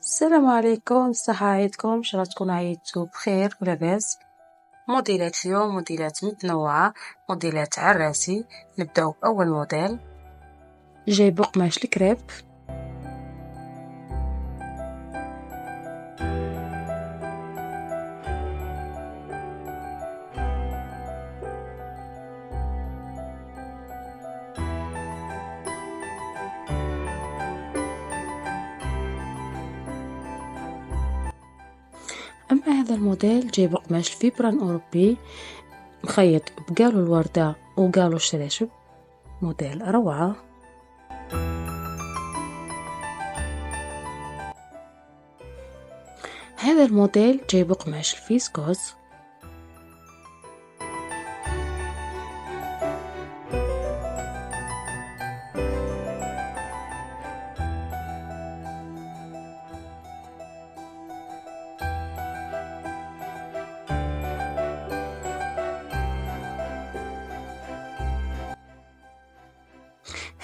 السلام عليكم، صحة عيدكم، إن شاء الله تكونوا عيدتوا بخير ولاباس. موديلات اليوم موديلات متنوعة، موديلات عراسي. نبداو بأول موديل جاي بقماش الكريب. أما هذا الموديل جاي بقماش الفيبران أوروبي مخيط بقالو الوردة وقالو الشراشب. موديل روعة. هذا الموديل جاي بقماش الفيسكوز.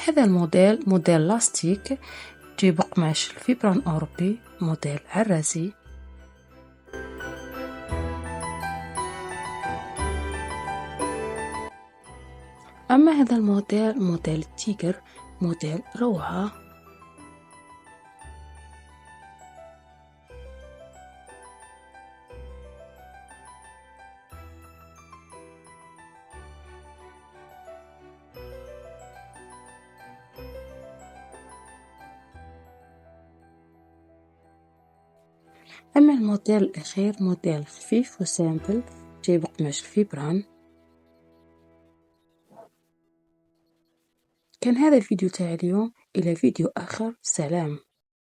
هذا الموديل موديل لاستيك جاي بقماش الفيبران أوروبي، موديل عراسي. أما هذا الموديل موديل التيجر، موديل روعة. أما الموديل الأخير موديل خفيف وسامبل جاي بقماش الفيبران. كان هذا الفيديو تاع اليوم، إلى فيديو آخر، سلام.